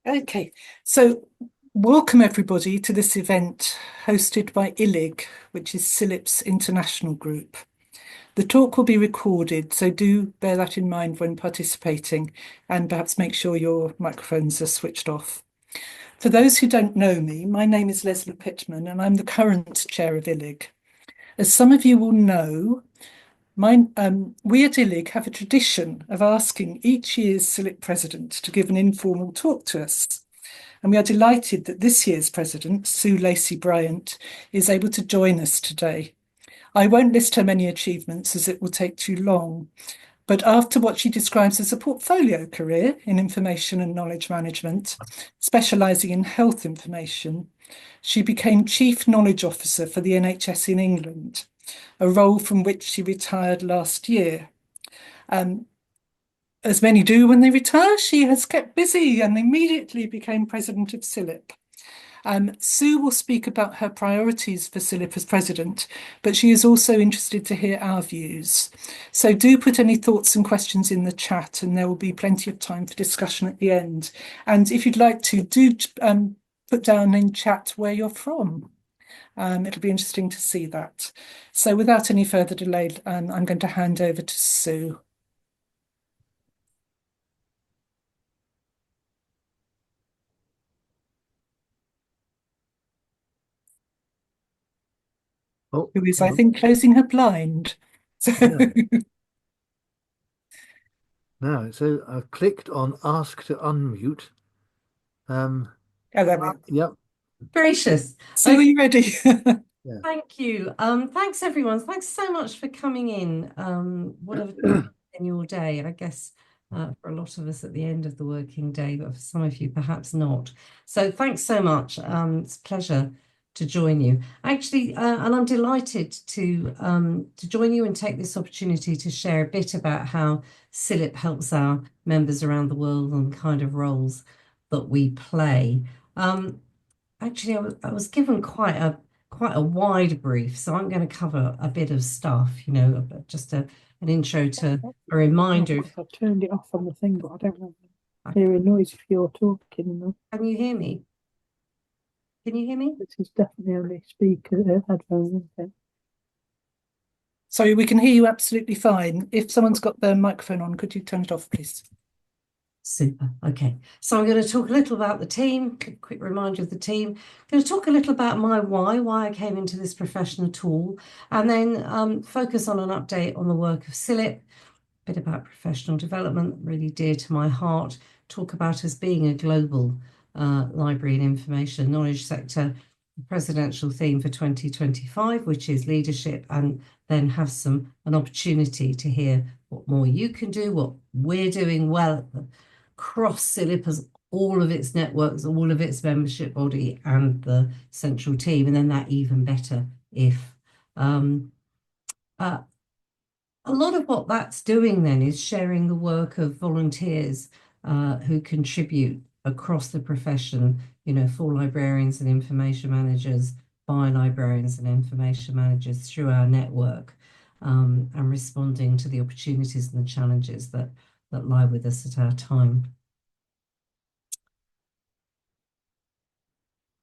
Okay, so welcome everybody to this event hosted by ILIG, which is CILIP's international group. The talk will be recorded, so do bear that in mind when participating and perhaps make sure your microphones are switched off. For those who don't know me, my name is Leslie Pittman and I'm the current chair of ILIG. As some of you will know, we at ILIG have a tradition of asking each year's CILIP president to give an informal talk to us. And we are delighted that this year's president, Lacey Bryant, is able to join us today. I won't list her many achievements as it will take too long, but after what she describes as a portfolio career in information and knowledge management, specialising in health information, she became Chief Knowledge Officer for the NHS in England, a role from which she retired last year. As many do when they retire, she has kept busy and immediately became President of CILIP. Sue will speak about her priorities for CILIP as president, but she is also interested to hear our views. So do put any thoughts and questions in the chat and there will be plenty of time for discussion at the end. And if you'd like to, do put down in chat where you're from. It'll be interesting to see that. So without any further delay, I'm going to hand over to Sue. Who is, I think, closing her blind. So yeah. Now, so I've clicked on Ask to Unmute. oh, there we are. Yep. Gracious. So are you ready? Yeah. Thank you. Thanks everyone. Thanks so much for coming in. Whatever in your day, I guess for a lot of us at the end of the working day, but for some of you perhaps not. So thanks so much. It's a pleasure to join you. Actually, and I'm delighted to join you and take this opportunity to share a bit about how CILIP helps our members around the world and the kind of roles that we play. Actually, I was given quite a wide brief, so I'm going to cover a bit of stuff, just an intro to a reminder. I've turned it off on the thing, but I don't know. Hear a noise if you're talking. Can you hear me? Can you hear me? This is definitely only speaker headphones, isn't it? Sorry, we can hear you absolutely fine. If someone's got their microphone on, could you turn it off, please? Super. Okay. So I'm going to talk a little about the team, quick reminder of the team. I'm going to talk a little about my why I came into this profession at all, and then focus on an update on the work of CILIP, a bit about professional development, really dear to my heart, talk about us being a global library and information knowledge sector, the presidential theme for 2025, which is leadership, and then have an opportunity to hear what more you can do, what we're doing well across CILIP as all of its networks, all of its membership body and the central team, and then that even better if a lot of what that's doing then is sharing the work of volunteers who contribute across the profession, for librarians and information managers, by librarians and information managers through our network, and responding to the opportunities and the challenges that lie with us at our time.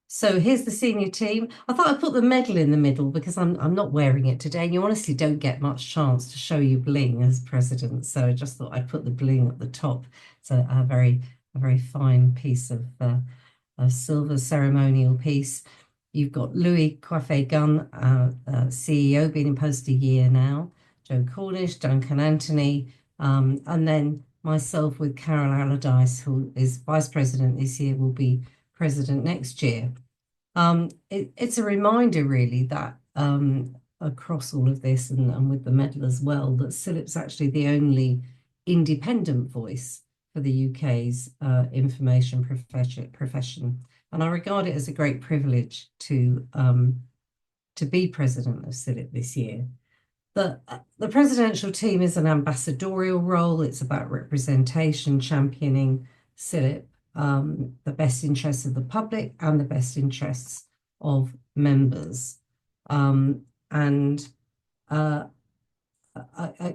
So here's the senior team. I thought I'd put the medal in the middle because I'm not wearing it today. And you honestly don't get much chance to show you bling as president. So I just thought I'd put the bling at the top. It's a very fine piece of a silver ceremonial piece. You've got Louis Coiffé-Gunn, CEO, been in post a year now. Joe Cornish, Duncan Anthony, and then myself with Carol Allardyce, who is vice president this year, will be president next year. It's a reminder really that across all of this and with the medal as well, that CILIP's actually the only independent voice for the UK's information profession. And I regard it as a great privilege to be president of CILIP this year. The presidential team is an ambassadorial role. It's about representation, championing CILIP, the best interests of the public and the best interests of members, and at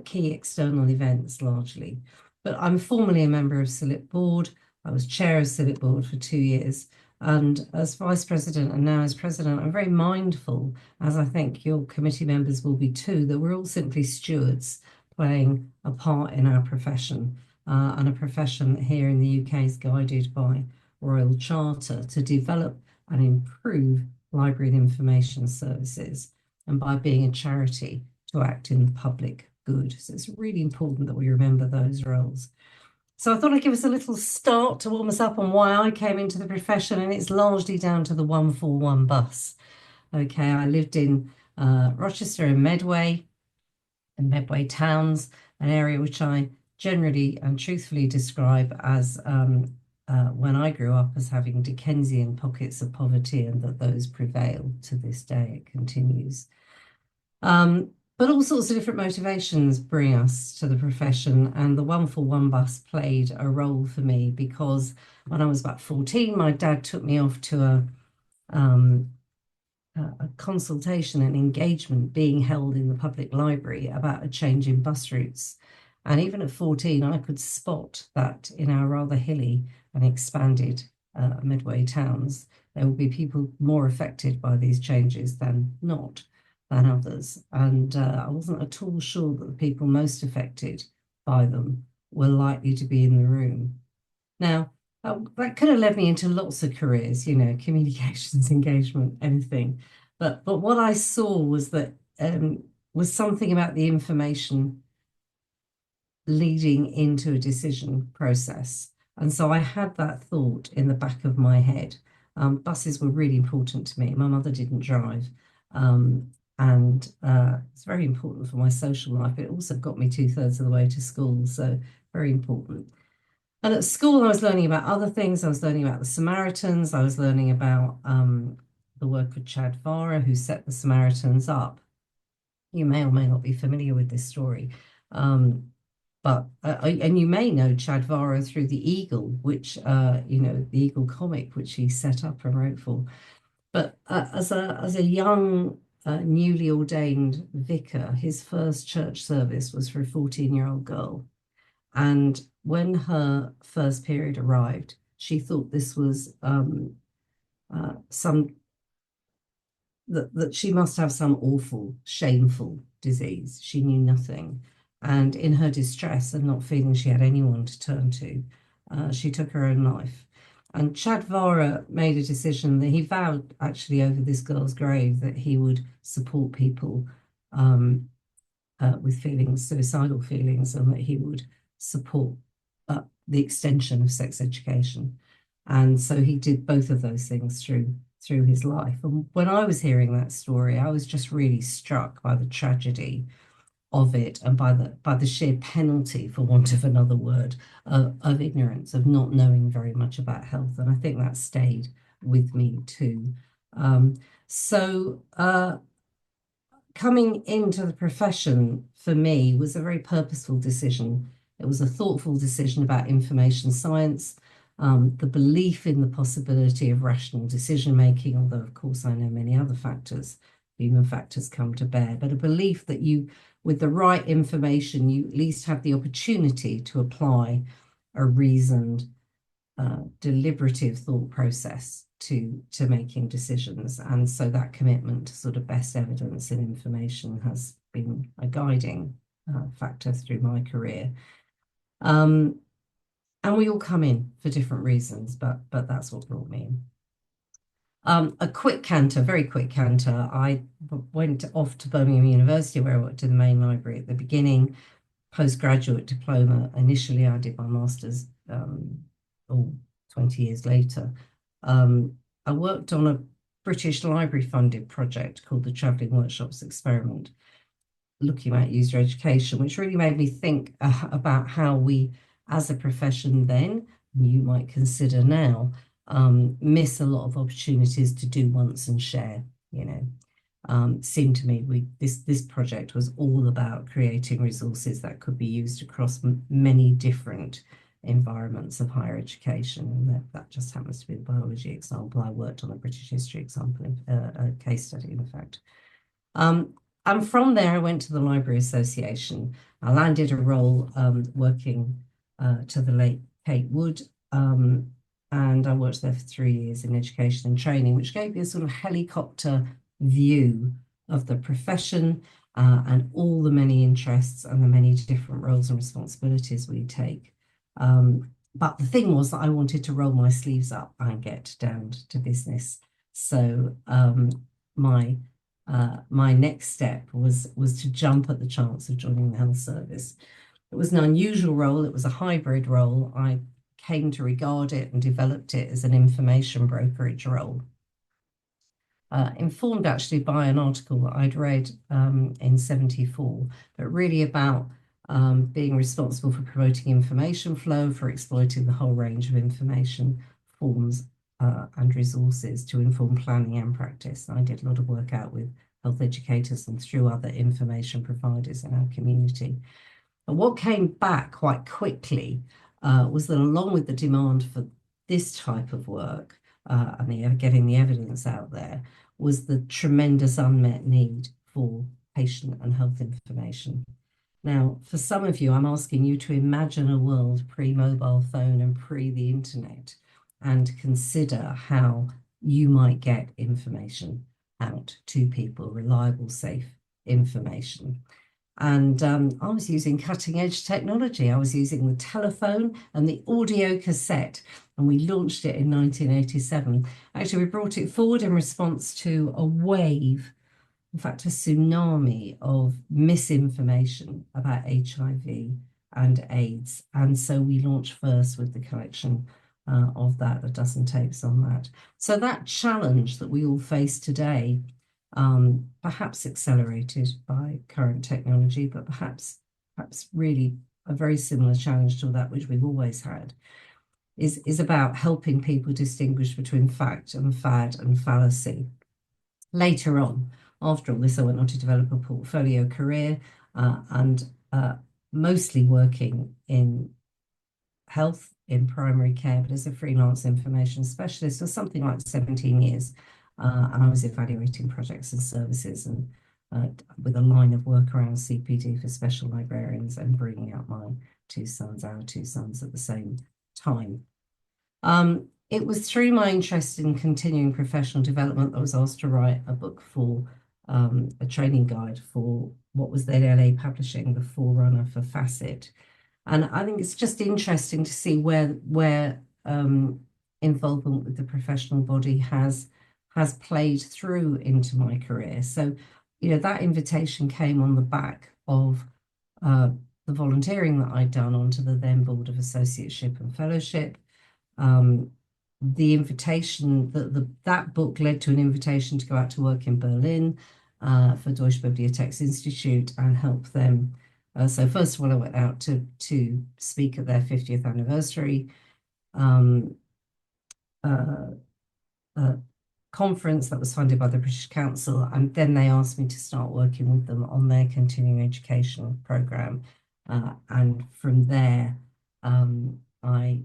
key external events largely. But I'm formally a member of CILIP board. I was chair of CILIP board for 2 years. And as vice president and now as president, I'm very mindful, as I think your committee members will be too, that we're all simply stewards playing a part in our profession, and a profession that here in the UK is guided by Royal Charter to develop and improve library and information services, and by being a charity to act in the public good. So it's really important that we remember those roles. So I thought I'd give us a little start to warm us up on why I came into the profession, and it's largely down to the 141 bus. Okay, I lived in Rochester and Medway Towns, an area which I generally and truthfully describe as when I grew up as having Dickensian pockets of poverty, and that those prevail to this day. It continues. But all sorts of different motivations bring us to the profession, and the 141 bus played a role for me because when I was about 14, my dad took me off to a consultation and engagement being held in the public library about a change in bus routes. And even at 14, I could spot that in our rather hilly and expanded Medway towns, there will be people more affected by these changes than others. And I wasn't at all sure that the people most affected by them were likely to be in the room. Now, that could have led me into lots of careers, you know, communications, engagement, anything. But what I saw was that was something about the information leading into a decision process. And so I had that thought in the back of my head. Buses were really important to me. My mother didn't drive. And it's very important for my social life. It also got me 2/3 of the way to school, so very important. And at school, I was learning about other things. I was learning about the Samaritans. I was learning about the work of Chad Vara, who set the Samaritans up. You may or may not be familiar with this story. And you may know Chad Vara through the Eagle, which, you know, the Eagle comic, which he set up and wrote for. But as a young, newly ordained vicar, his first church service was for a 14-year-old girl. And when her first period arrived, she thought this was that she must have some awful, shameful disease. She knew nothing. And in her distress and not feeling she had anyone to turn to, she took her own life. And Chad Vara made a decision that he vowed actually over this girl's grave that he would support people with suicidal feelings, and that he would support the extension of sex education. And so he did both of those things through his life. And when I was hearing that story, I was just really struck by the tragedy of it, and by the sheer penalty, for want of another word, of ignorance, of not knowing very much about health. And I think that stayed with me too. Coming into the profession for me was a very purposeful decision. It was a thoughtful decision about information science, the belief in the possibility of rational decision making, although of course I know many other factors, human factors, come to bear, but a belief that you, with the right information, you at least have the opportunity to apply a reasoned, deliberative thought process to making decisions. And so that commitment to sort of best evidence and information has been a guiding factor through my career. And we all come in for different reasons, but that's what brought me in. A quick canter, very quick canter. I went off to Birmingham University, where I worked in the main library at the beginning. Postgraduate diploma. Initially, I did my master's 20 years later. I worked on a British Library funded project called the Travelling Workshops Experiment, looking at user education, which really made me think about how we, as a profession then, you might consider now, miss a lot of opportunities to do once and share, you know. Seemed to me this project was all about creating resources that could be used across many different environments of higher education, and that just happens to be the biology example. I worked on a British history example, a case study, in fact. And from there, I went to the Library Association. I landed a role working to the late Kate Wood and I worked there for 3 years in education and training, which gave me a sort of helicopter view of the profession and all the many interests and the many different roles and responsibilities we take. But the thing was that I wanted to roll my sleeves up and get down to business. So my next step was to jump at the chance of joining the health service. It was an unusual role. It was a hybrid role. I came to regard it and developed it as an information brokerage role. Informed actually by an article that I'd read in 74, but really about being responsible for promoting information flow, for exploiting the whole range of information forms and resources to inform planning and practice. And I did a lot of work out with health educators and through other information providers in our community. And what came back quite quickly was that along with the demand for this type of work and getting the evidence out there, was the tremendous unmet need for patient and health information. Now, for some of you, I'm asking you to imagine a world pre-mobile phone and pre the internet and consider how you might get information out to people, reliable, safe information. And I was using cutting edge technology. I was using the telephone and the audio cassette, and we launched it in 1987. Actually, we brought it forward in response to a wave, in fact, a tsunami of misinformation about HIV and AIDS. And so we launched first with the collection of that, a dozen tapes on that. So that challenge that we all face today, perhaps accelerated by current technology, but perhaps really a very similar challenge to that which we've always had, is about helping people distinguish between fact and fad and fallacy. Later on, after all this, I went on to develop a portfolio career and mostly working in health, in primary care, but as a freelance information specialist for something like 17 years. And I was evaluating projects and services and with a line of work around CPD for special librarians and bringing out my our two sons at the same time. It was through my interest in continuing professional development that I was asked to write a book for a training guide for what was then LA Publishing, the forerunner for Facet. And I think it's just interesting to see where involvement with the professional body has played through into my career. So, that invitation came on the back of the volunteering that I'd done onto the then Board of Associateship and Fellowship. The invitation, that book led to an invitation to go out to work in Berlin for Deutsche Bibliotheksinstitut and help them. So first of all, I went out to speak at their 50th anniversary conference that was funded by the British Council, and then they asked me to start working with them on their continuing education programme. And from there, I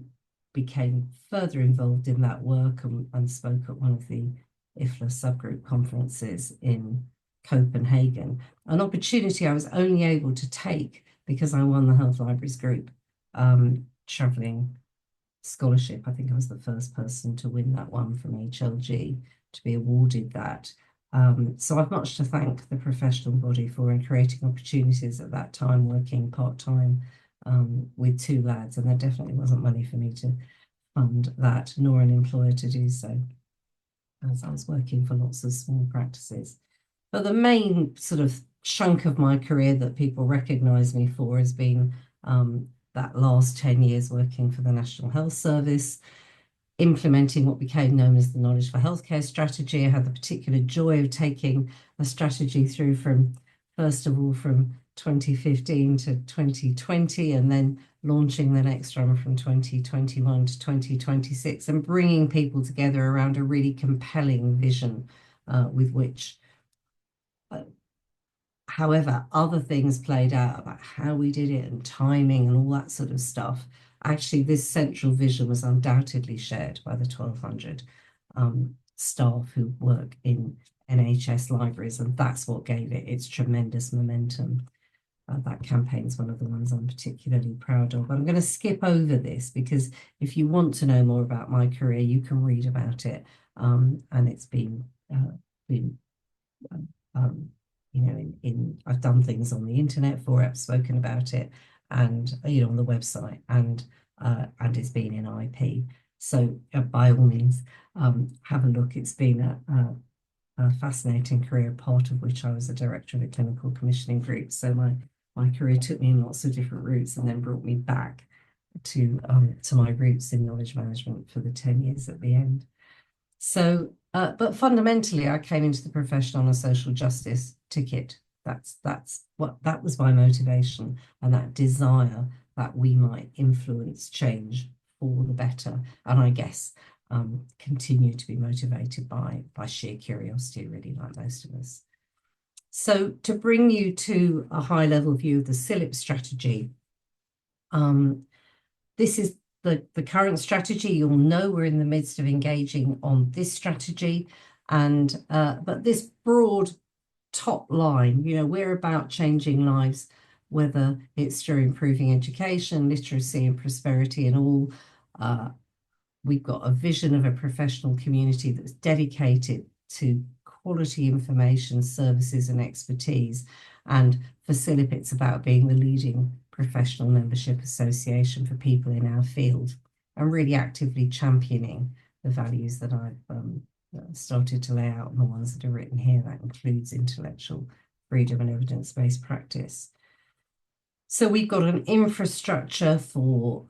became further involved in that work and spoke at one of the IFLA subgroup conferences in Copenhagen, an opportunity I was only able to take because I won the Health Libraries Group travelling scholarship. I think I was the first person to win that one from HLG, to be awarded that. So I've much to thank the professional body for in creating opportunities at that time, working part-time with two lads, and there definitely wasn't money for me to fund that, nor an employer to do so, as I was working for lots of small practices. But the main sort of chunk of my career that people recognise me for has been that last 10 years working for the National Health Service, implementing what became known as the Knowledge for Healthcare strategy. I had the particular joy of taking a strategy through from 2015 to 2020, and then launching the next one from 2021 to 2026, and bringing people together around a really compelling vision with which, however other things played out about how we did it and timing and all that sort of stuff, actually this central vision was undoubtedly shared by the 1,200 staff who work in NHS libraries, and that's what gave it its tremendous momentum. that campaign's one of the ones I'm particularly proud of. But I'm going to skip over this because if you want to know more about my career, you can read about it. And it's been you know, I've done things on the internet for it, I've spoken about it, and you know, on the website, and it's been in IP. So by all means, have a look. It's been a fascinating career, part of which I was a director of a clinical commissioning group. So my career took me in lots of different routes and then brought me back to my roots in knowledge management for the 10 years at the end. So, but fundamentally, I came into the profession on a social justice ticket. That was my motivation, and that desire that we might influence change for the better. And I guess continue to be motivated by sheer curiosity, really, like most of us. So to bring you to a high level view of the CILIP strategy, this is the current strategy. You'll know we're in the midst of engaging on this strategy, and but this broad top line, you know, we're about changing lives, whether it's through improving education, literacy, and prosperity, and all. We've got a vision of a professional community that's dedicated to quality information, services, and expertise. And for CILIP, it's about being the leading professional membership association for people in our field, and really actively championing the values that I've started to lay out, and the ones that are written here. That includes intellectual freedom and evidence-based practice. So we've got an infrastructure for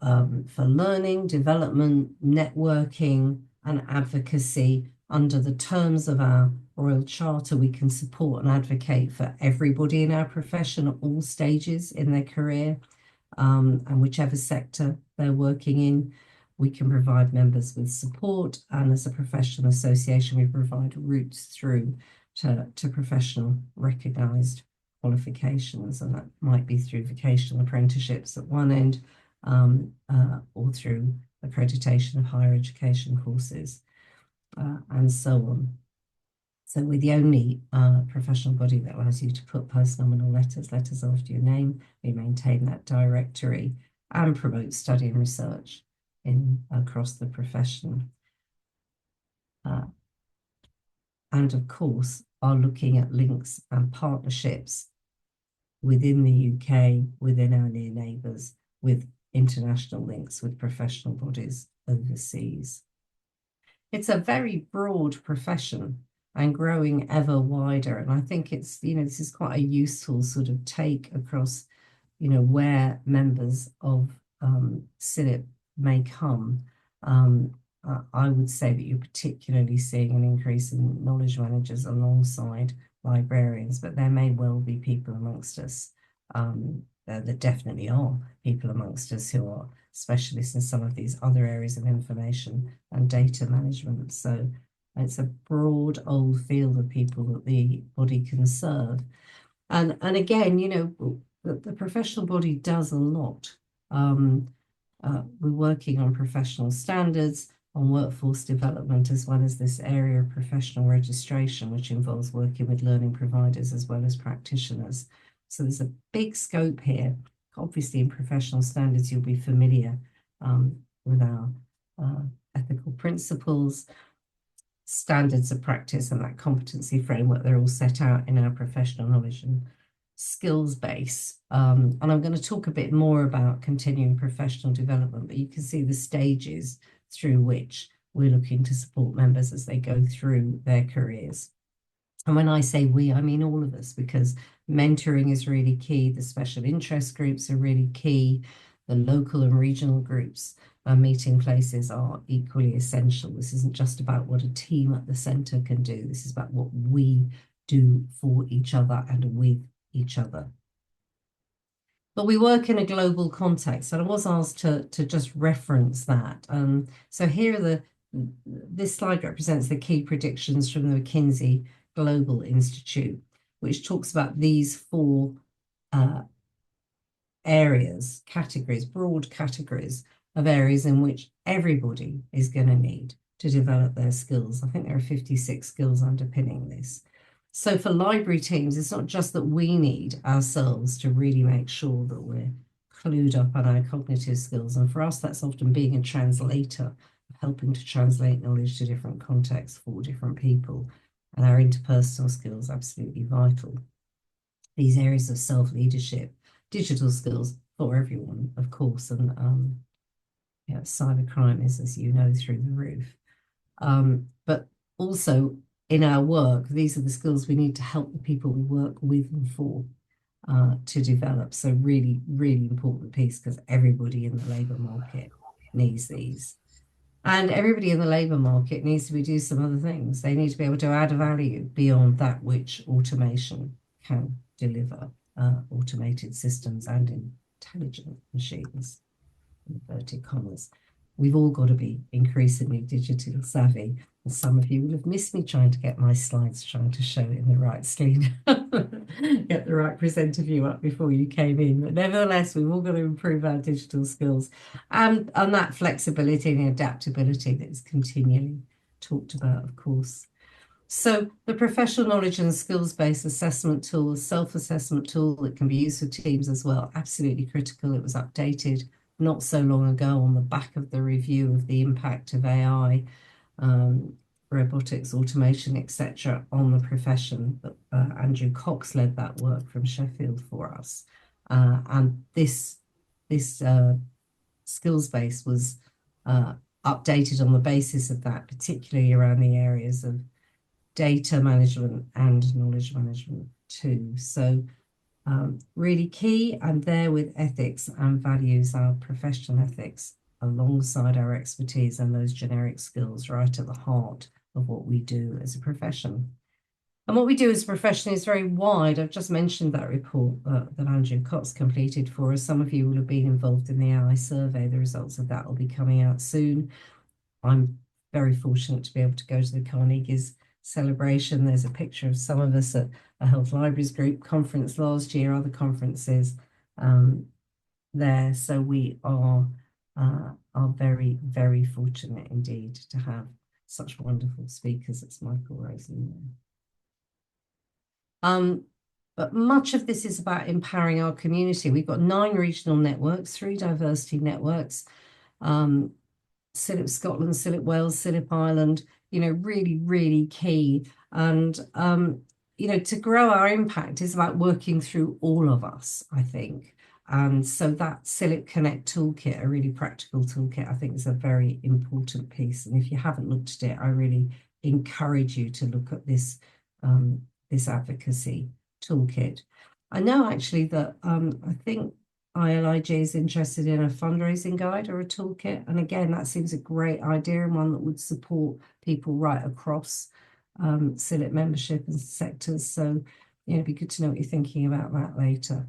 learning, development, networking, and advocacy. Under the terms of our Royal Charter, we can support and advocate for everybody in our profession at all stages in their career, and whichever sector they're working in. We can provide members with support, and as a professional association, we provide routes through to professional recognised qualifications, and that might be through vocational apprenticeships at one end, or through accreditation of higher education courses, and so on. So we're the only professional body that allows you to put post-nominal letters after your name. We maintain that directory and promote study and research across the profession. And of course, are looking at links and partnerships within the UK, within our near neighbours, with international links with professional bodies overseas. It's a very broad profession and growing ever wider. And I think it's, you know, this is quite a useful sort of take across, you know, where members of CILIP may come. I would say that you're particularly seeing an increase in knowledge managers alongside librarians, but there may well be people amongst us. There definitely are people amongst us who are specialists in some of these other areas of information and data management. So it's a broad old field of people that the body can serve. And again, you know, the professional body does a lot. We're working on professional standards, on workforce development, as well as this area of professional registration, which involves working with learning providers as well as practitioners. So there's a big scope here. Obviously, in professional standards, you'll be familiar with our ethical principles, standards of practice, and that competency framework. They're all set out in our professional knowledge and skills base. And I'm going to talk a bit more about continuing professional development, but you can see the stages through which we're looking to support members as they go through their careers. And when I say we, I mean all of us, because mentoring is really key. The special interest groups are really key. The local and regional groups, meeting places, are equally essential. This isn't just about what a team at the centre can do. This is about what we do for each other and with each other. But we work in a global context, and I was asked to just reference that. So here are this slide represents the key predictions from the McKinsey Global Institute, which talks about these four areas, categories, broad categories of areas in which everybody is going to need to develop their skills. I think there are 56 skills underpinning this. So for library teams, it's not just that we need ourselves to really make sure that we're clued up on our cognitive skills. And for us, that's often being a translator, helping to translate knowledge to different contexts for different people. And our interpersonal skills, absolutely vital. These areas of self-leadership, digital skills for everyone, of course, and yeah, cybercrime is, as you know, through the roof. But also in our work, these are the skills we need to help the people we work with and for to develop. So really, really important piece, because everybody in the labour market needs these. And everybody in the labour market needs to do some other things. They need to be able to add value beyond that which automation can deliver, automated systems and intelligent machines, inverted commas. We've all got to be increasingly digital savvy. And some of you will have missed me trying to get my slides, trying to show it in the right screen, get the right presenter view up before you came in. But nevertheless, we've all got to improve our digital skills and that flexibility and adaptability that is continually talked about, of course. So the professional knowledge and skills-based assessment tool, a self-assessment tool that can be used for teams as well, absolutely critical. It was updated not so long ago on the back of the review of the impact of AI, robotics, automation, etc., on the profession. Andrew Cox led that work from Sheffield for us. And this skills base was updated on the basis of that, particularly around the areas of data management and knowledge management too. So really key, and there with ethics and values, our professional ethics, alongside our expertise and those generic skills, right at the heart of what we do as a profession. And what we do as a profession is very wide. I've just mentioned that report that Andrew Cox completed for us. Some of you will have been involved in the AI survey. The results of that will be coming out soon. I'm very fortunate to be able to go to the Carnegie's celebration. There's a picture of some of us at a Health Libraries Group conference last year, other conferences there. So we are very, very fortunate indeed to have such wonderful speakers as Michael Rosen. But much of this is about empowering our community. We've got 9 regional networks, 3 diversity networks, CILIP Scotland, CILIP Wales, CILIP Ireland, you know, really, really key. And, you know, to grow our impact is about working through all of us, I think. And so that CILIP Connect toolkit, a really practical toolkit, I think is a very important piece. And if you haven't looked at it, I really encourage you to look at this, this advocacy toolkit. I know actually that I think ILIG is interested in a fundraising guide or a toolkit. And again, that seems a great idea and one that would support people right across CILIP membership and sectors. So, you know, it'd be good to know what you're thinking about that later.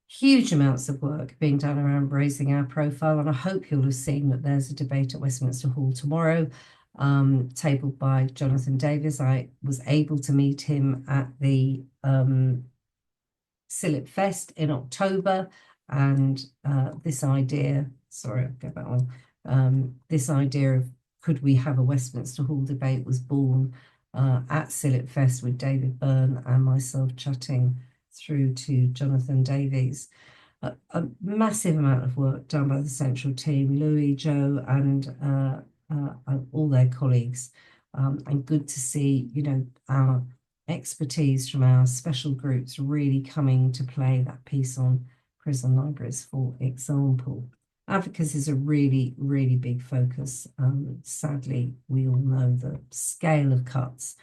Huge amounts of work being done around raising our profile. And I hope you'll have seen that there's a debate at Westminster Hall tomorrow, tabled by Jonathan Davies. I was able to meet him at the CILIP Fest in October, and this idea, sorry, I'll go back on, this idea of could we have a Westminster Hall debate was born at CILIP Fest with David Byrne and myself chatting through to Jonathan Davies. A massive amount of work done by the central team, Louis, Joe, and all their colleagues, and good to see, you know, our expertise from our special groups really coming to play. That piece on prison libraries, for example. Advocacy is a really, really big focus. Sadly, we all know the scale of cuts.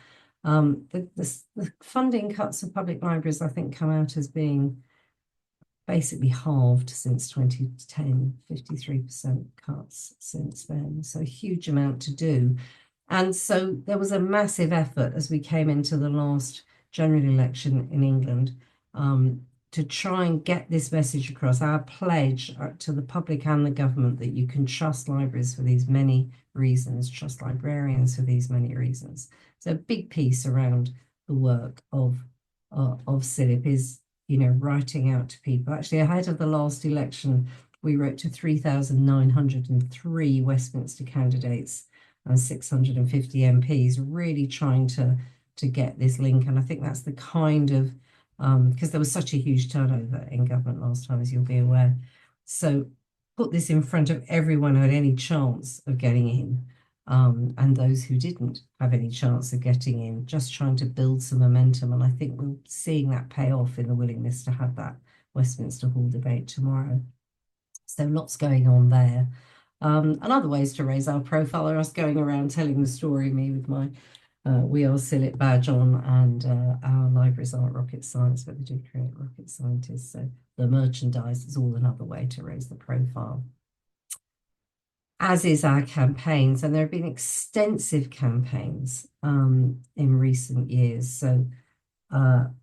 The funding cuts of public libraries, I think, come out as being basically halved since 2010, 53% cuts since then. So a huge amount to do. And so there was a massive effort as we came into the last general election in England to try and get this message across, our pledge to the public and the government that you can trust libraries for these many reasons, trust librarians for these many reasons. So a big piece around the work of CILIP is, you know, writing out to people. Actually, ahead of the last election, we wrote to 3,903 Westminster candidates and 650 MPs, really trying to to get this link. And I think that's the kind of, because there was such a huge turnover in government last time, as you'll be aware. So put this in front of everyone who had any chance of getting in, and those who didn't have any chance of getting in, just trying to build some momentum. And I think we're seeing that pay off in the willingness to have that Westminster Hall debate tomorrow. So lots going on there. And other ways to raise our profile are us going around telling the story, me with my We Are CILIP badge on, and our libraries aren't rocket science, but they do create rocket scientists. So the merchandise is all another way to raise the profile, as is our campaigns. And there have been extensive campaigns in recent years. So the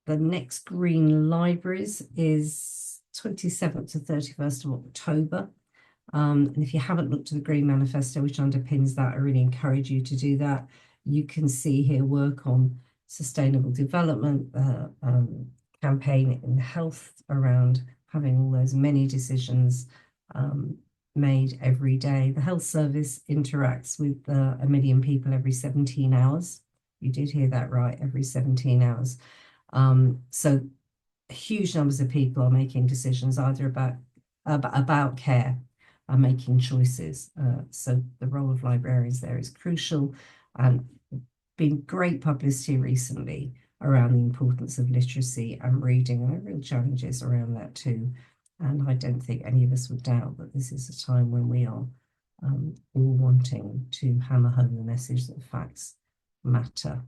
next Green Libraries is 27th to 31st of October. And if you haven't looked at the Green Manifesto, which underpins that, I really encourage you to do that. You can see here work on sustainable development, campaign in health around having all those many decisions made every day. The health service interacts with 1 million people every 17 hours. You did hear that right, every 17 hours. So huge numbers of people are making decisions either about care and making choices. So the role of librarians there is crucial, and been great publicity recently around the importance of literacy and reading, and there are real challenges around that too. And I don't think any of us would doubt that this is a time when we are all wanting to hammer home the message that facts matter.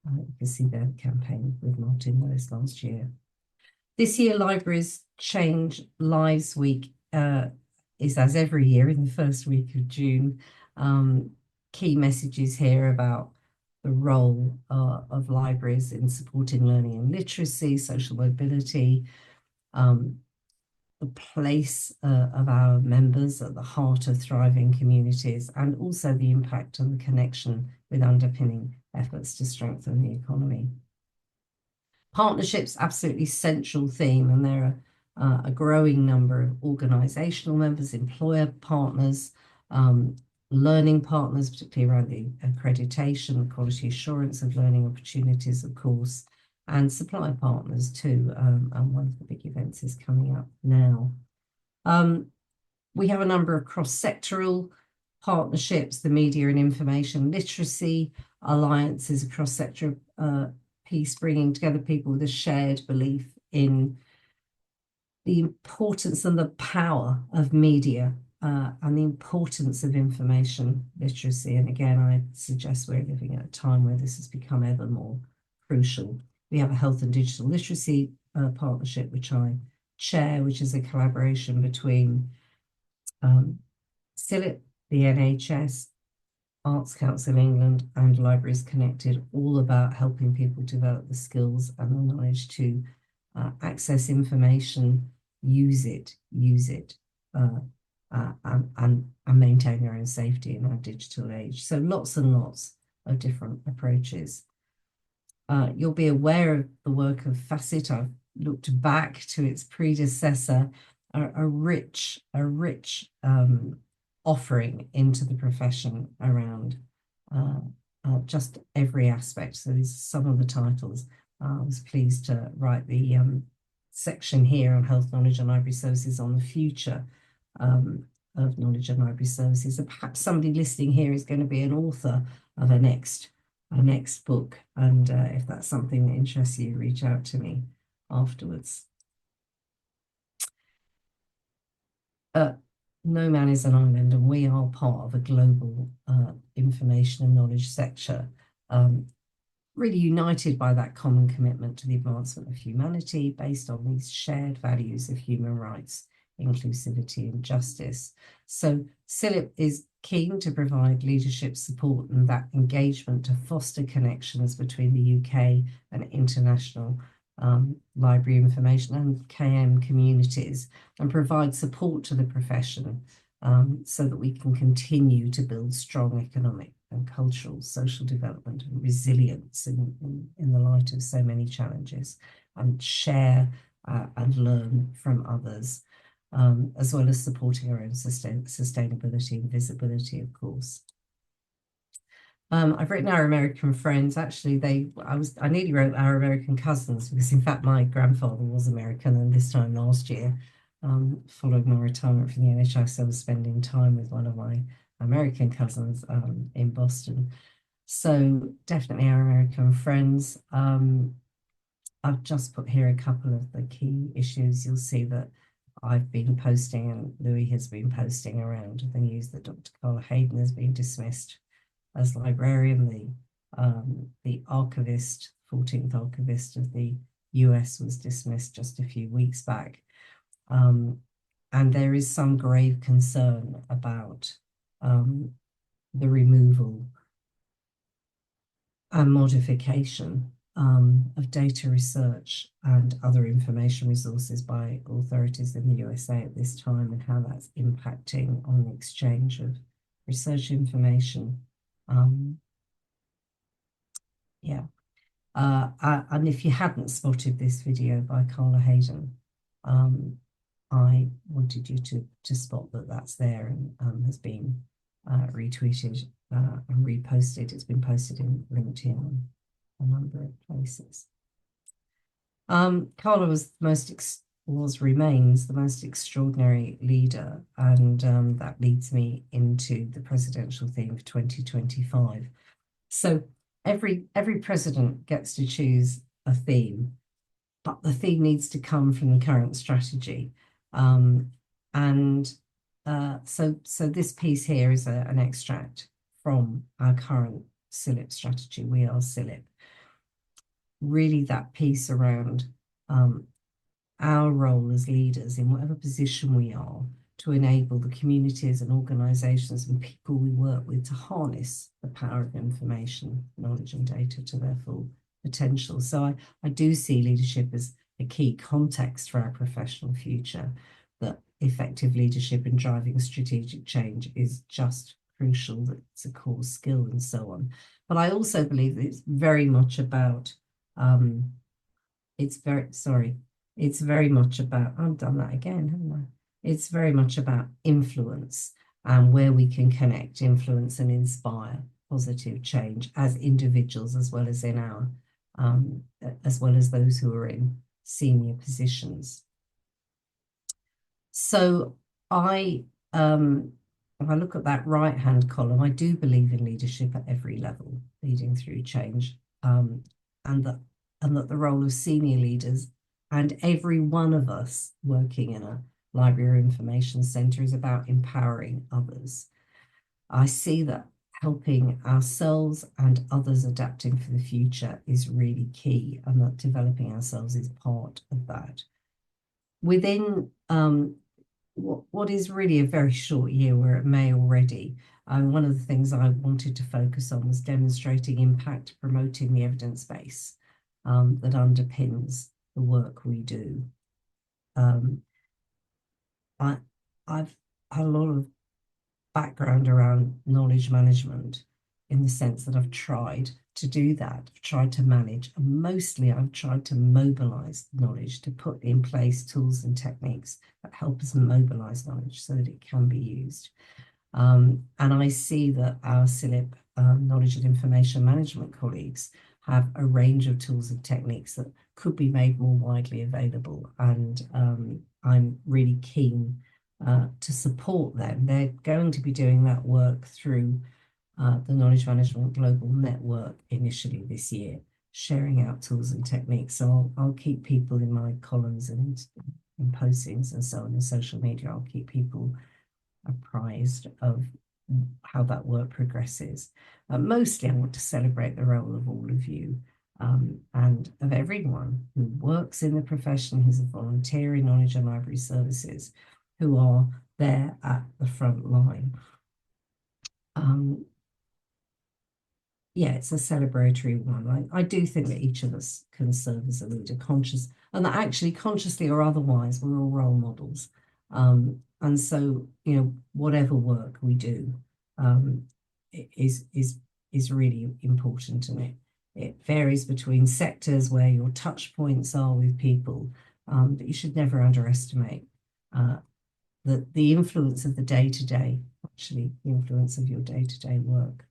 You can see their campaign with Martin Lewis last year. This year, Libraries Change Lives Week is, as every year, in the first week of June. Key messages here about the role of libraries in supporting learning and literacy, social mobility, the place of our members at the heart of thriving communities, and also the impact and the connection with underpinning efforts to strengthen the economy. Partnerships, absolutely central theme, and there are a growing number of organisational members, employer partners, learning partners, particularly around the accreditation, quality assurance of learning opportunities, of course, and supply partners too. And one of the big events is coming up now. We have a number of cross-sectoral partnerships, the Media and Information Literacy Alliance is a cross-sector piece, bringing together people with a shared belief in the importance and the power of media and the importance of information literacy. And again, I suggest we're living at a time where this has become ever more crucial. We have a health and digital literacy partnership, which I chair, which is a collaboration between CILIP, the NHS, Arts Council England, and Libraries Connected, all about helping people develop the skills and the knowledge to access information, use it, and maintain their own safety in our digital age. So lots and lots of different approaches. You'll be aware of the work of Facet. I've looked back to its predecessor, a rich offering into the profession around just every aspect. So these are some of the titles. I was pleased to write the section here on health, knowledge and library services on the future of knowledge and library services. And perhaps somebody listening here is going to be an author of a next book. And if that's something that interests you, reach out to me afterwards. No man is an island, and we are part of a global information and knowledge sector, really united by that common commitment to the advancement of humanity based on these shared values of human rights, inclusivity and justice. So CILIP is keen to provide leadership support and that engagement to foster connections between the UK and international library information and KM communities, and provide support to the profession so that we can continue to build strong economic and cultural, social development and resilience in the light of so many challenges, and share and learn from others, as well as supporting our own sustainability and visibility, of course. I've written Our American Friends. Actually, I nearly wrote Our American Cousins because, in fact, my grandfather was American, and this time last year, following my retirement from the NHS, I was spending time with one of my American cousins in Boston. So definitely Our American Friends. I've just put here a couple of the key issues. You'll see that I've been posting and Louis has been posting around the news that Dr. Carla Hayden has been dismissed as librarian. The archivist, 14th archivist of the US, was dismissed just a few weeks back. And there is some grave concern about the removal and modification of data research and other information resources by authorities in the USA at this time, and how that's impacting on the exchange of research information. And if you hadn't spotted this video by Carla Hayden, I wanted you to spot that that's there, and has been retweeted and reposted. It's been posted in LinkedIn and a number of places. Carla remains the most extraordinary leader, and that leads me into the presidential theme for 2025. So every president gets to choose a theme, but the theme needs to come from the current strategy. So this piece here is an extract from our current CILIP strategy. We are CILIP. Really that piece around our role as leaders in whatever position we are to enable the communities and organisations and people we work with to harness the power of information, knowledge and data to their full potential. So I do see leadership as a key context for our professional future, that effective leadership in driving strategic change is just crucial, that it's a core skill and so on. But I also believe that it's very much about, it's very much about, I've done that again, haven't I? It's very much about influence and where we can connect, influence and inspire positive change as individuals, as well as in our, as well as those who are in senior positions. So if I look at that right-hand column, I do believe in leadership at every level, leading through change, and that the role of senior leaders and every one of us working in a library or information centre is about empowering others. I see that helping ourselves and others adapting for the future is really key, and that developing ourselves is part of that. Within what is really a very short year, we're at May already, one of the things I wanted to focus on was demonstrating impact, promoting the evidence base that underpins the work we do. I've had a lot of background around knowledge management, in the sense that I've tried to do that. I've tried to manage, and mostly I've tried to mobilize knowledge, to put in place tools and techniques that help us mobilize knowledge so that it can be used. And I see that our CILIP Knowledge and Information Management colleagues have a range of tools and techniques that could be made more widely available. And I'm really keen to support them. They're going to be doing that work through the Knowledge Management Global Network initially this year, sharing out tools and techniques. So I'll keep people in my columns and in postings and so on in social media. I'll keep people apprised of how that work progresses. Mostly I want to celebrate the role of all of you and of everyone who works in the profession, who's a volunteer in knowledge and library services, who are there at the front line. Yeah, it's a celebratory one. I do think that each of us can serve as a leader, conscious, and that actually consciously or otherwise, we're all role models. And so, you know, whatever work we do is really important, and it varies between sectors where your touch points are with people, but you should never underestimate the influence of the day-to-day, actually the influence of your day-to-day work.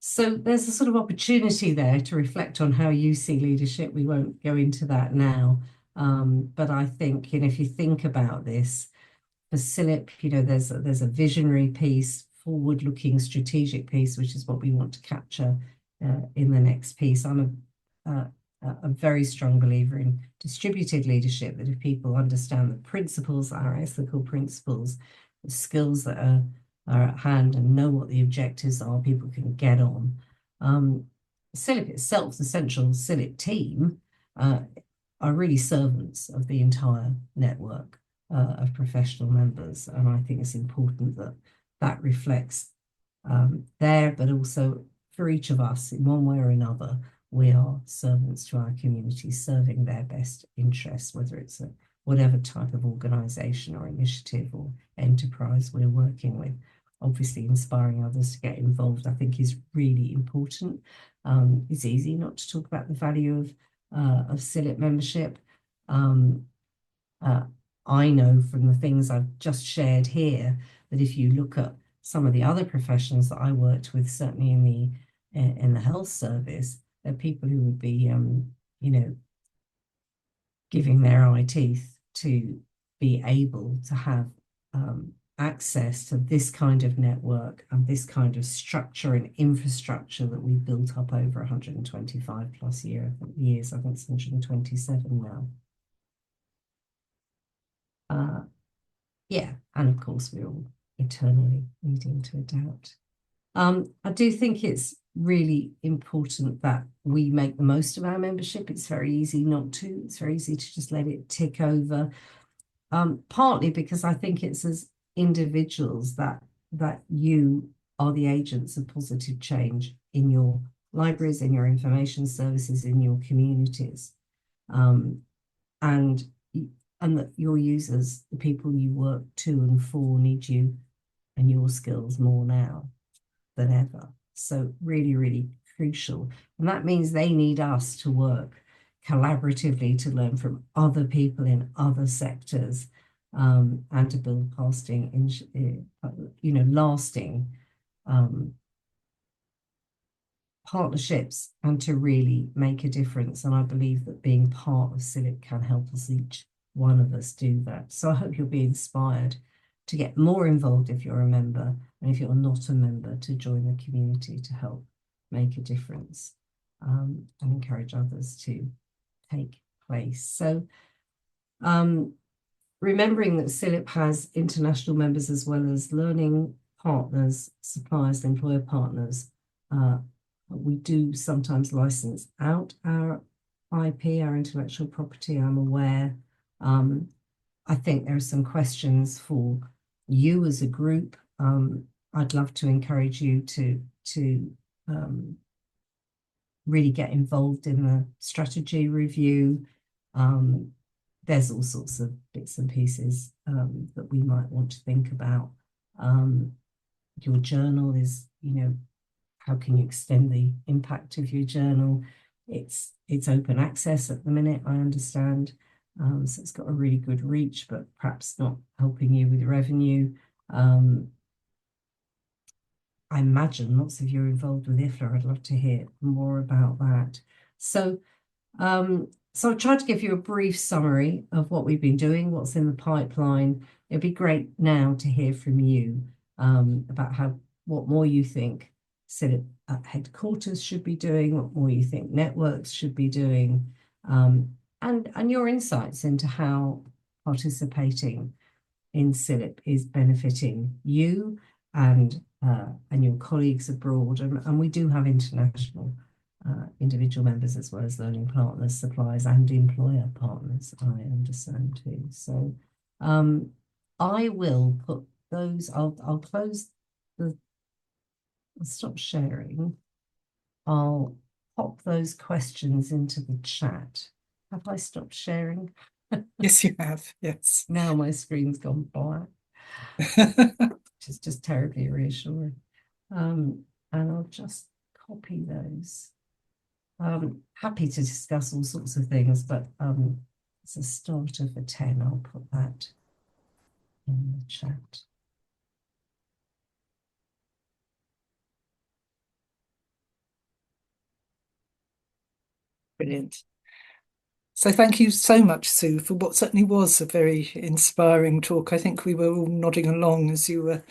So there's a sort of opportunity there to reflect on how you see leadership. We won't go into that now. But I think, if you think about this, for CILIP, there's a visionary piece, forward-looking strategic piece, which is what we want to capture in the next piece. I'm a very strong believer in distributed leadership, that if people understand the principles, our ethical principles, the skills that are at hand and know what the objectives are, people can get on. CILIP itself, the central CILIP team, are really servants of the entire network of professional members. And I think it's important that that reflects there, but also for each of us in one way or another, we are servants to our community, serving their best interests, whether it's whatever type of organisation or initiative or enterprise we're working with. Obviously, inspiring others to get involved, I think, is really important. It's easy not to talk about the value of CILIP membership. I know from the things I've just shared here that if you look at some of the other professions that I worked with, certainly in the health service, there are people who would be, giving their eye teeth to be able to have access to this kind of network and this kind of structure and infrastructure that we've built up over 125 plus years. I think it's 127 now. Yeah, and of course we're all eternally needing to adapt. I do think it's really important that we make the most of our membership. It's very easy not to. It's very easy to just let it tick over. Partly because I think it's as individuals that you are the agents of positive change in your libraries, in your information services, in your communities. And that your users, the people you work to and for, need you and your skills more now than ever. So really, really crucial. And that means they need us to work collaboratively to learn from other people in other sectors, and to build lasting partnerships and to really make a difference. And I believe that being part of CILIP can help us, each one of us, do that. So I hope you'll be inspired to get more involved if you're a member, and if you're not a member, to join the community to help make a difference, and encourage others to take place. So remembering that CILIP has international members as well as learning partners, suppliers, employer partners. We do sometimes license out our IP, our intellectual property, I'm aware. I think there are some questions for you as a group. I'd love to encourage you to really get involved in the strategy review. There's all sorts of bits and pieces that we might want to think about. Your journal is, how can you extend the impact of your journal? It's open access at the minute, I understand. So it's got a really good reach, but perhaps not helping you with revenue. I imagine lots of you are involved with IFLA. I'd love to hear more about that. So I'll try to give you a brief summary of what we've been doing, what's in the pipeline. It'd be great now to hear from you about what more you think CILIP at headquarters should be doing, what more you think networks should be doing, and your insights into how participating in CILIP is benefiting you and your colleagues abroad. And we do have international individual members as well as learning partners, suppliers, and employer partners, I understand too. So I will put those, I'll close I'll stop sharing. I'll pop those questions into the chat. Have I stopped sharing? Yes, you have. Yes. Now my screen's gone black, which is just terribly reassuring. And I'll just copy those. Happy to discuss all sorts of things, but it's a starter for 10. I'll put that in the chat. Brilliant. So thank you so much, Sue, for what certainly was a very inspiring talk. I think we were all nodding along as you were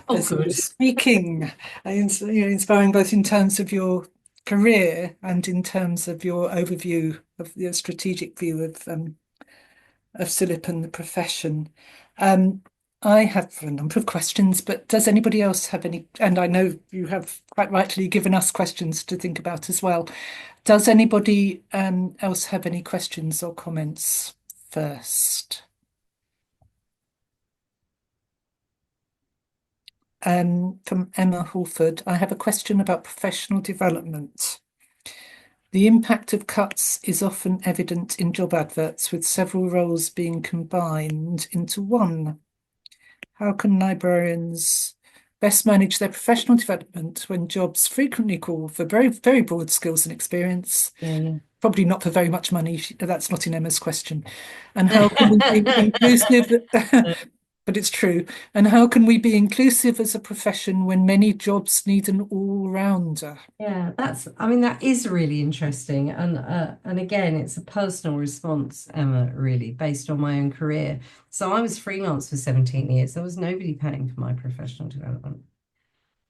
Oh, good. speaking. Inspiring both in terms of your career and in terms of your overview of your strategic view of CILIP and the profession. Um, I have a number of questions, but does anybody else have any? And I know you have quite rightly given us questions to think about as well. Does anybody else have any questions or comments first? From Emma Hawford, I have a question about professional development. The impact of cuts is often evident in job adverts, with several roles being combined into one. How can librarians best manage their professional development when jobs frequently call for very, very broad skills and experience? Yeah. Probably not for very much money. That's not in Emma's question. And how can we be inclusive? But it's true. And how can we be inclusive as a profession when many jobs need an all-rounder? Yeah, I mean, that is really interesting. And again, it's a personal response, Emma, really, based on my own career. So I was freelance for 17 years. There was nobody paying for my professional development.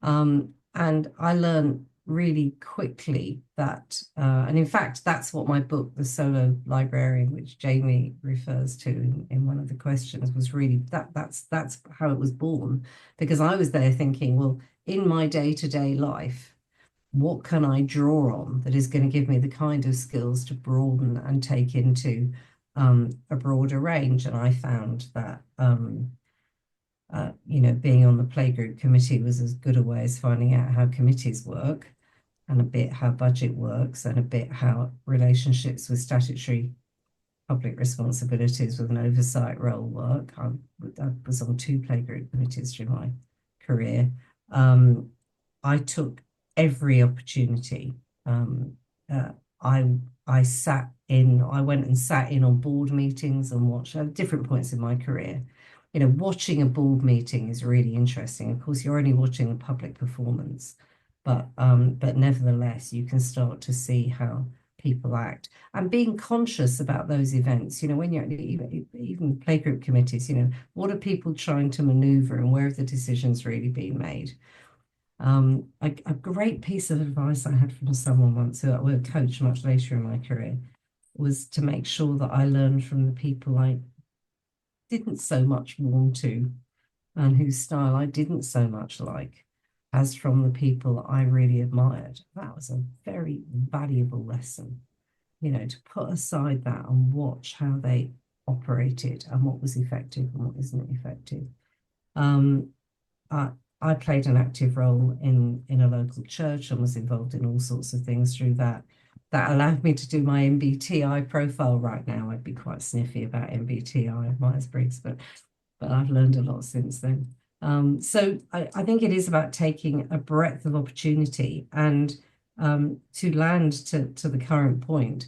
And I learned really quickly that, and in fact, that's what my book, The Solo Librarian, which Jamie refers to in one of the questions, was really that's how it was born. Because I was there thinking, well, in my day-to-day life, what can I draw on that is going to give me the kind of skills to broaden and take into a broader range? And I found that being on the playgroup committee was as good a way as finding out how committees work and a bit how budget works and a bit how relationships with statutory public responsibilities with an oversight role work. I was on 2 playgroup committees through my career. I took every opportunity. I went and sat in on board meetings and watched at different points in my career. Watching a board meeting is really interesting. Of course, you're only watching the public performance, but nevertheless, you can start to see how people act and being conscious about those events. When you're even playgroup committees, what are people trying to maneuver and where have the decisions really been made? A great piece of advice I had from someone once who I will coach much later in my career was to make sure that I learned from the people I didn't so much warm to and whose style I didn't so much like as from the people I really admired. That was a very valuable lesson, to put aside that and watch how they operated and what was effective and what isn't effective. I played an active role in a local church and was involved in all sorts of things through that. That allowed me to do my MBTI profile. Right now, I'd be quite sniffy about MBTI, Myers-Briggs, but I've learned a lot since then. So I think it is about taking a breadth of opportunity and to land to the current point,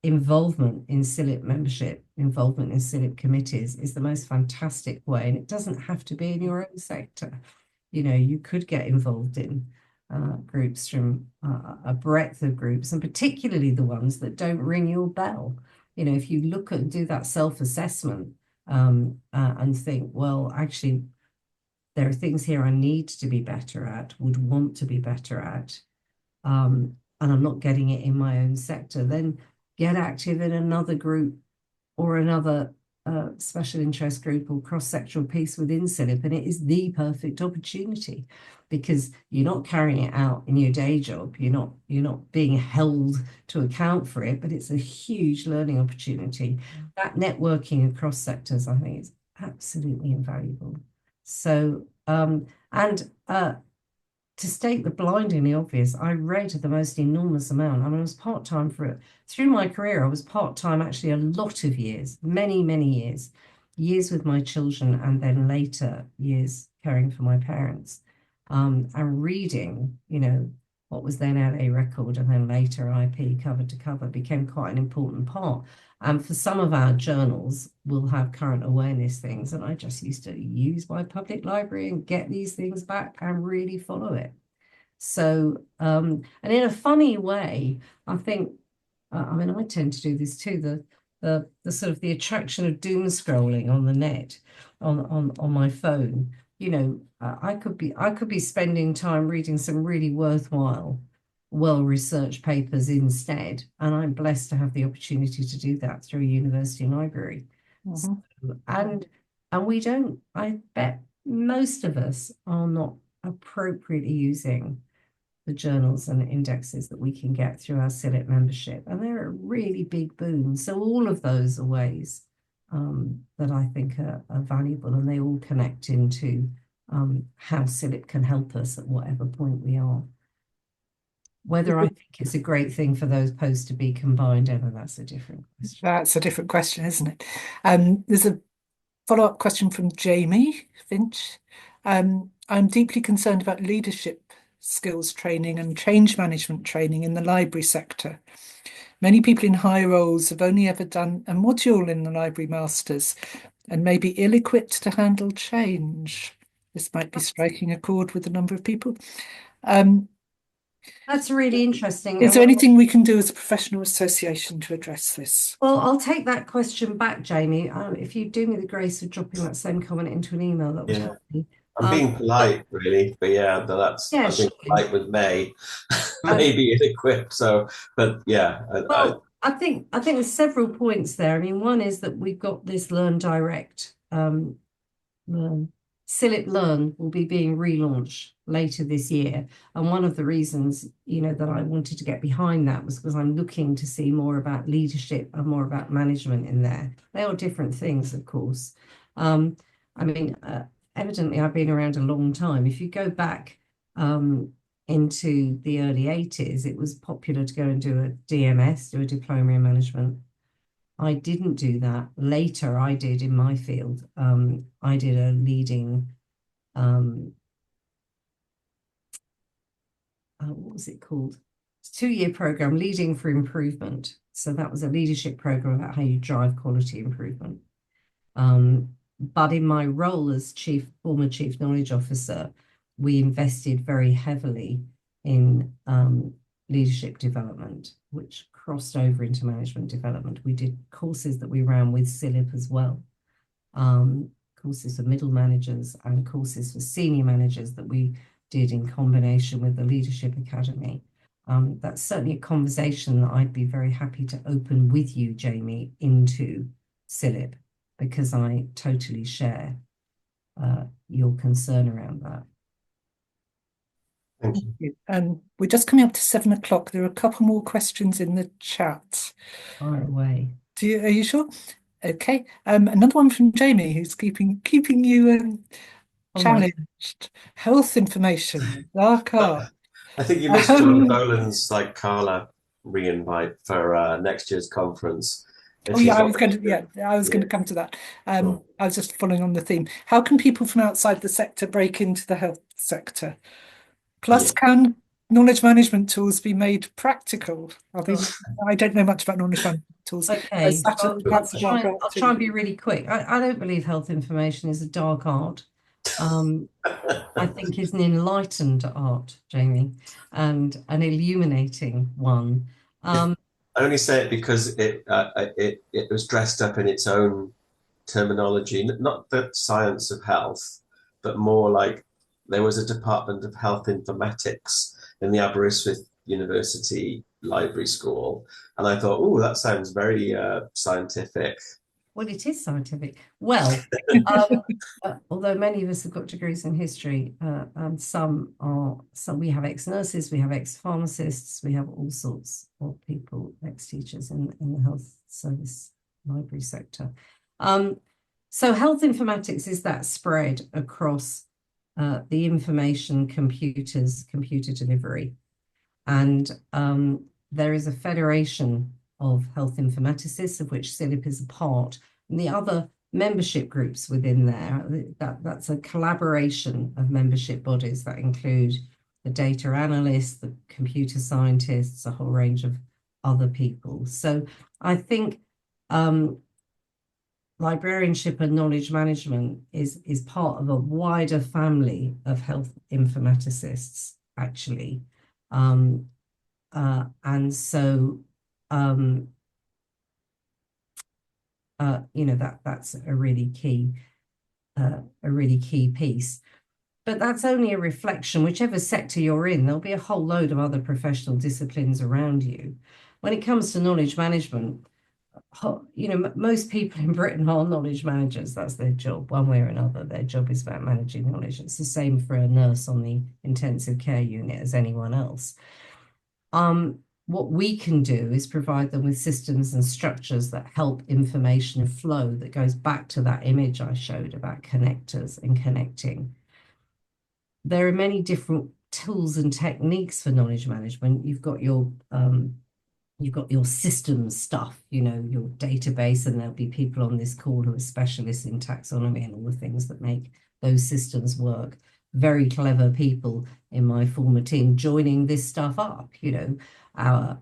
involvement in CILIP membership, involvement in CILIP committees is the most fantastic way. And it doesn't have to be in your own sector. You could get involved in groups from a breadth of groups, and particularly the ones that don't ring your bell. If you look and do that self-assessment and think, well, actually, there are things here I need to be better at, would want to be better at, and I'm not getting it in my own sector, then get active in another group or another special interest group or cross-sectoral piece within CILIP, and it is the perfect opportunity because you're not carrying it out in your day job. You're not being held to account for it, but it's a huge learning opportunity. That networking across sectors, I think, is absolutely invaluable. So, to state the blindingly obvious, I read the most enormous amount. I mean, I was part-time for it. Through my career, I was part-time actually a lot of years, many, many years with my children, and then later years caring for my parents. And reading, what was then LA Record and then later IP cover to cover became quite an important part. And for some of our journals, we'll have current awareness things. And I just used to use my public library and get these things back and really follow it. So, and in a funny way, I think I mean, I tend to do this too, the sort of the attraction of doom scrolling on the net, on my phone. You know, I could be spending time reading some really worthwhile, well-researched papers instead, and I'm blessed to have the opportunity to do that through a university library. So, and we don't, I bet most of us are not appropriately using the journals and indexes that we can get through our CILIP membership. And they're a really big boon. So all of those are ways that I think are valuable, and they all connect into how CILIP can help us at whatever point we are. Whether I think it's a great thing for those posts to be combined, Emma, that's a different question. That's a different question, isn't it? There's a follow-up question from Jamie Finch. I'm deeply concerned about leadership skills training and change management training in the library sector. Many people in high roles have only ever done a module in the library masters and may be ill-equipped to handle change. This might be striking a chord with a number of people. That's really interesting. Is there anything we can do as a professional association to address this? Well, I'll take that question back, Jamie. If you do me the grace of dropping that same comment into an email, that would help me. I'm being polite, really, but yeah, that's Yeah, I'm being sure. polite with May, maybe ill-equipped. So, but yeah, well, I think there's several points there. I mean, one is that we've got this Learn Direct. CILIP Learn will be being relaunched later this year, and one of the reasons, you know, that I wanted to get behind that was because I'm looking to see more about leadership and more about management in there. They are different things, of course. I mean, evidently I've been around a long time. If you go back into the early 80s, it was popular to go and do a DMS, do a diploma in management. I didn't do that. Later, I did in my field. I did a leading, what was it called? It's a 2-year program, Leading for Improvement. So that was a leadership program about how you drive quality improvement. But in my role as former Chief Knowledge Officer, we invested very heavily in leadership development, which crossed over into management development. We did courses that we ran with CILIP as well, courses for middle managers and courses for senior managers that we did in combination with the Leadership Academy. That's certainly a conversation that I'd be very happy to open with you, Jamie, into CILIP, because I totally share your concern around that. Thank you. And we're just coming up to 7 o'clock. There are a couple more questions in the chat. Fire away. Are you sure? Okay. Another one from Jamie, who's keeping you challenged. Health information, dark art. I think you missed John Boland's like Carla re-invite for next year's conference. Oh yeah, I was going to come to that. Sure. I was just following on the theme. How can people from outside the sector break into the health sector? Plus, can knowledge management tools be made practical? I mean, I don't know much about knowledge management tools. Okay, I'll try and be really quick. I don't believe health information is a dark art. I think it's an enlightened art, Jamie, and an illuminating one. I only say it because it was dressed up in its own terminology, not the science of health, but more like there was a Department of Health Informatics in the Aberystwyth University Library School. And I thought, oh, that sounds very scientific. Well, it is scientific. Well, although many of us have got degrees in history, and some we have ex-nurses, we have ex-pharmacists, we have all sorts of people, ex-teachers in the health service library sector. So health informatics is that spread across the information computer delivery. And there is a federation of health informaticists, of which CILIP is a part, and the other membership groups within there. That's a collaboration of membership bodies that include the data analysts, the computer scientists, a whole range of other people. So I think librarianship and knowledge management is part of a wider family of health informaticists, actually. And so you know, that's a really key piece. But that's only a reflection. Whichever sector you're in, there'll be a whole load of other professional disciplines around you. When it comes to knowledge management, you know, most people in Britain are knowledge managers. That's their job, one way or another. Their job is about managing knowledge. It's the same for a nurse on the intensive care unit as anyone else. What we can do is provide them with systems and structures that help information flow, that goes back to that image I showed about connectors and connecting. There are many different tools and techniques for knowledge management. You've got your systems stuff, you know, your database, and there'll be people on this call who are specialists in taxonomy and all the things that make those systems work. Very clever people in my former team joining this stuff up, you know, our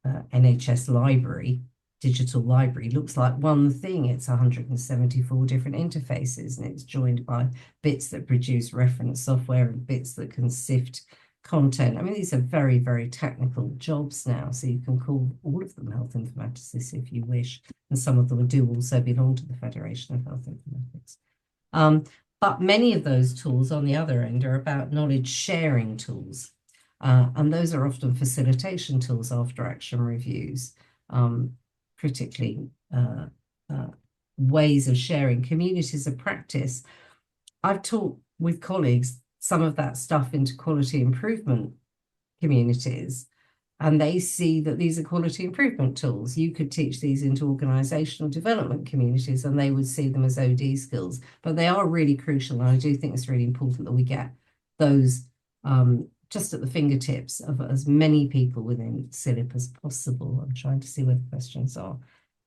NHS library, digital library, looks like one thing. It's 174 different interfaces, and it's joined by bits that produce reference software and bits that can sift content. I mean, these are very, very technical jobs now, so you can call all of them health informaticists if you wish, and some of them do also belong to the Federation of Health Informatics. But many of those tools on the other end are about knowledge sharing tools, and those are often facilitation tools after action reviews, critically ways of sharing communities of practice. I've taught with colleagues some of that stuff into quality improvement communities, and they see that these are quality improvement tools. You could teach these into organizational development communities, and they would see them as OD skills, but they are really crucial. And I do think it's really important that we get those just at the fingertips of as many people within CILIP as possible. I'm trying to see where the questions are.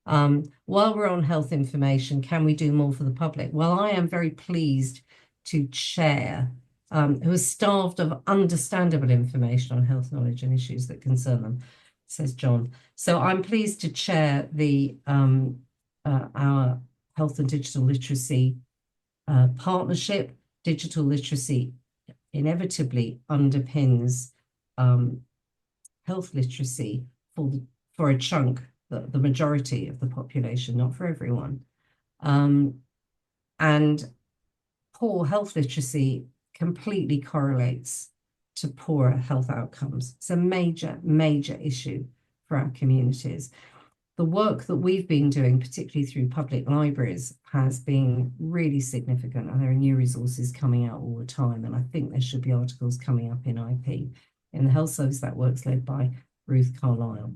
While we're on health information, can we do more for the public? Well, I am very pleased to chair, who is starved of understandable information on health knowledge and issues that concern them, says John. So I'm pleased to chair the our health and digital literacy partnership. Digital literacy inevitably underpins health literacy for a chunk, the majority of the population, not for everyone. And poor health literacy completely correlates to poorer health outcomes. It's a major, major issue for our communities. The work that we've been doing, particularly through public libraries, has been really significant, and there are new resources coming out all the time, and I think there should be articles coming up in IP. In the health service, that work's led by Ruth Carlisle,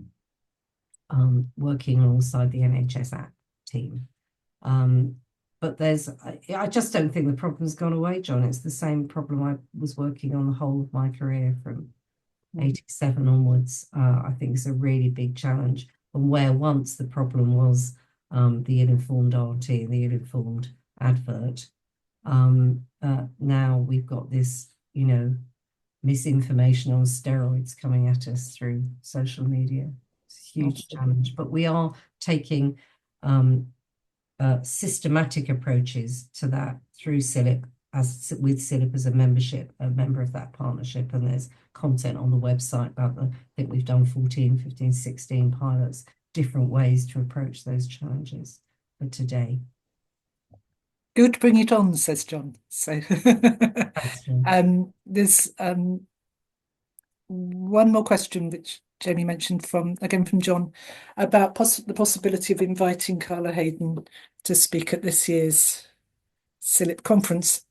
working alongside the NHS App team. But I just don't think the problem's gone away, John. It's the same problem I was working on the whole of my career from 87 onwards. I think it's a really big challenge. And where once the problem was the ill-informed RT and the ill-informed advert, now we've got this, you know, misinformation on steroids coming at us through social media. It's a huge challenge, but we are taking systematic approaches to that through CILIP, with CILIP as a member of that partnership, and there's content on the website about I think we've done 14, 15, 16 pilots, different ways to approach those challenges for today. Good, bring it on, says John. So Thanks, John. There's one more question which Jamie mentioned from John about the possibility of inviting Carla Hayden to speak at this year's CILIP conference,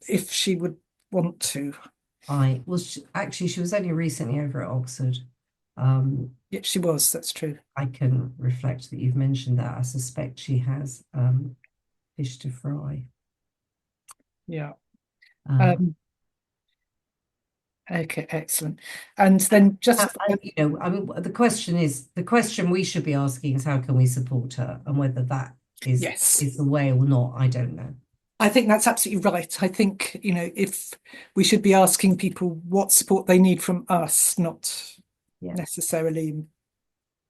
if she would want to. Actually, she was only recently over at Oxford. Yeah, she was, that's true. I can reflect that you've mentioned that. I suspect she has fish to fry. Yeah. Okay, excellent. And then just you know, I mean, the question we should be asking is how can we support her, and whether that is the way or not, I don't know. I think that's absolutely right. I think, you know, if we should be asking people what support they need from us, not necessarily.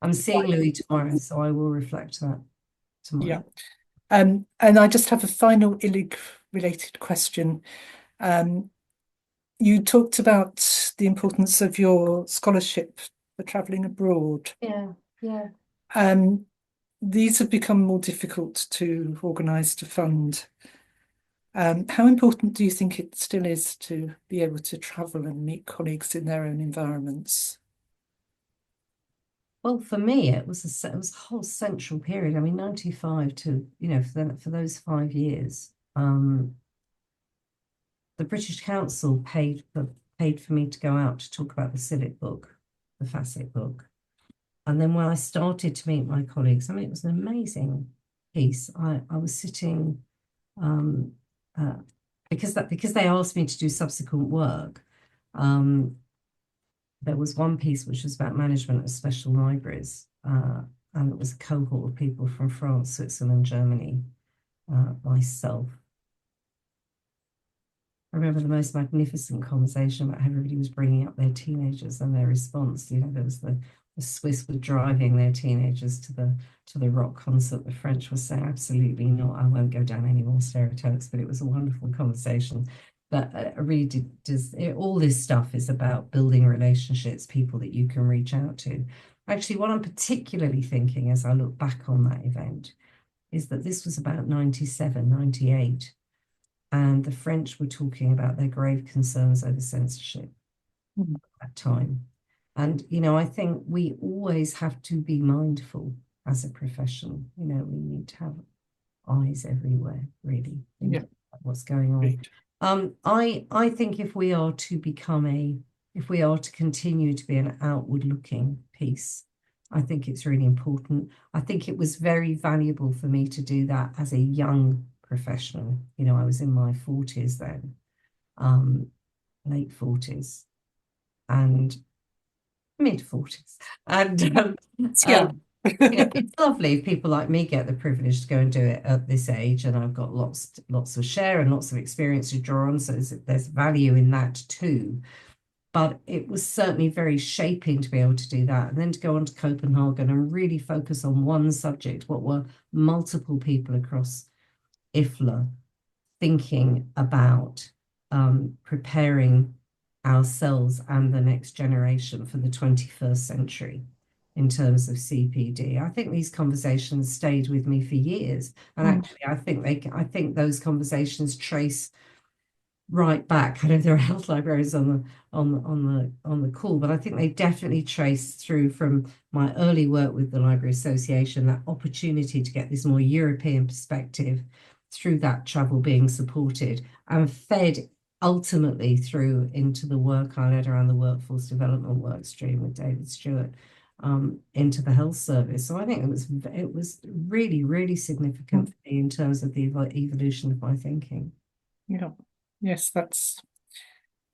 I'm seeing Louis tomorrow, so I will reflect that tomorrow. Yeah. And I just have a final ILIG related question. You talked about the importance of your scholarship for travelling abroad. Yeah, yeah. These have become more difficult to organise, to fund. How important do you think it still is to be able to travel and meet colleagues in their own environments? Well, for me, it was a whole central period. I mean, 95 to, for those 5 years, the British Council paid for me to go out to talk about the CILIP book, the FASIC book. And then when I started to meet my colleagues, I mean, it was an amazing piece. I was sitting, because they asked me to do subsequent work. There was one piece which was about management of special libraries, and it was a cohort of people from France, Switzerland, Germany, myself. I remember the most magnificent conversation about how everybody was bringing up their teenagers and their response. There was the Swiss were driving their teenagers to the rock concert. The French were saying, absolutely not, I won't go down any more stereotypes, but it was a wonderful conversation. That really all this stuff is about building relationships, people that you can reach out to. Actually, what I'm particularly thinking as I look back on that event is that this was about 97, 98, and the French were talking about their grave concerns over censorship at that time. And, I think we always have to be mindful as a profession. We need to have eyes everywhere, really, what's going on. Great. I think if we are to continue to be an outward looking piece, I think it's really important. I think it was very valuable for me to do that as a young professional. I was in my 40s then, late 40s and mid 40s. And it's lovely if people like me get the privilege to go and do it at this age, and I've got lots of share and lots of experience to draw on, so there's value in that too. But it was certainly very shaping to be able to do that, and then to go on to Copenhagen and really focus on one subject, what were multiple people across IFLA thinking about preparing ourselves and the next generation for the 21st century in terms of CPD. I think these conversations stayed with me for years, and actually, I think those conversations trace right back. I know there are health librarians on the call, but I think they definitely trace through from my early work with the Library Association, that opportunity to get this more European perspective through that travel being supported and fed ultimately through into the work I led around the workforce development work stream with David Stewart, into the health service. So I think it was really, really significant for me in terms of the evolution of my thinking. Yeah. Yes, that's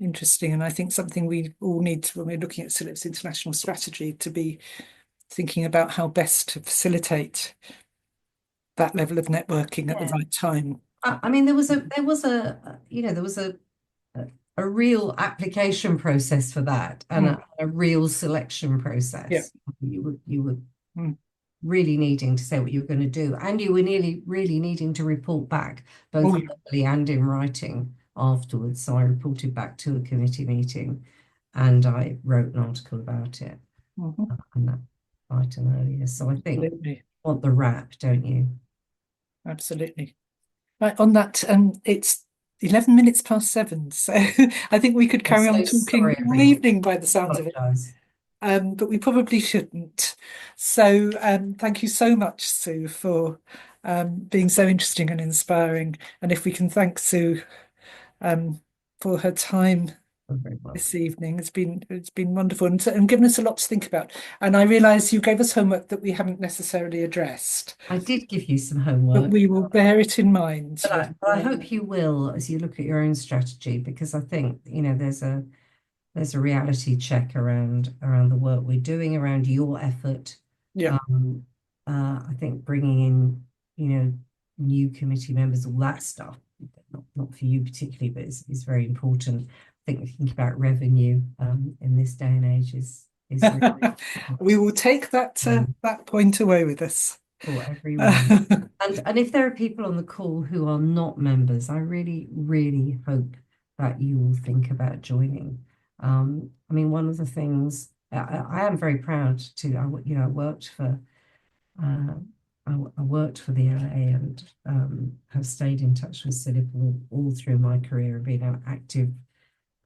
interesting. And I think something we all need to, when we're looking at CILIP's international strategy, to be thinking about how best to facilitate that level of networking at the right time. I mean, there was a real application process for that, and a real selection process. Yeah. You were really needing to say what you were going to do, and you were really needing to report back, both verbally and in writing afterwards. So I reported back to a committee meeting, and I wrote an article about it, and that right and earlier. So I think you want the wrap, don't you? Absolutely. Right, on that, it's 11 minutes past 7, so I think we could carry on talking all evening by the sounds of it. But we probably shouldn't. So thank you so much, Sue, for being so interesting and inspiring. And if we can thank Sue for her time this evening, it's been wonderful and given us a lot to think about. And I realise you gave us homework that we haven't necessarily addressed. I did give you some homework, but we will bear it in mind. But I hope you will as you look at your own strategy, because I think there's a reality check around the work we're doing, around your effort. Yeah. I think bringing in new committee members, all that stuff, not for you particularly, but is very important. I think thinking about revenue in this day and age is really we will take that point away with us for everyone. and if there are people on the call who are not members, I really, really hope that you will think about joining. I mean, one of the things, I am very proud to, I worked for, I worked for the LA and have stayed in touch with CILIP all through my career and been an active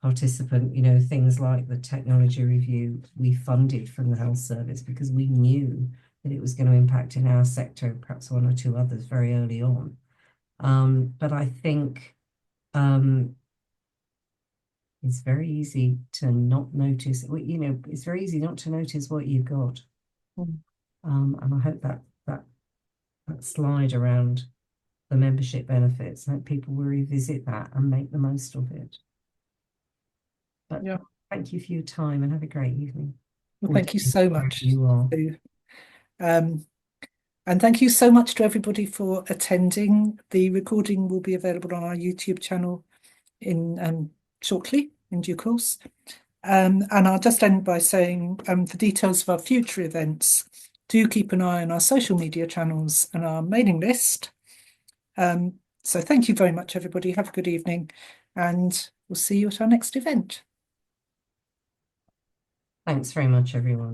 participant. Things like the technology review we funded from the health service because we knew that it was going to impact in our sector, perhaps one or two others very early on. But I think it's very easy to not notice, it's very easy not to notice what you've got. And I hope that slide around the membership benefits, I hope people will revisit that and make the most of it. But yeah, thank you for your time and have a great evening. well, thank you so much. You are. And thank you so much to everybody for attending. The recording will be available on our YouTube channel in shortly, in due course. And I'll just end by saying for details of our future events, do keep an eye on our social media channels and our mailing list. So thank you very much, everybody. Have a good evening, and we'll see you at our next event. Thanks very much, everyone.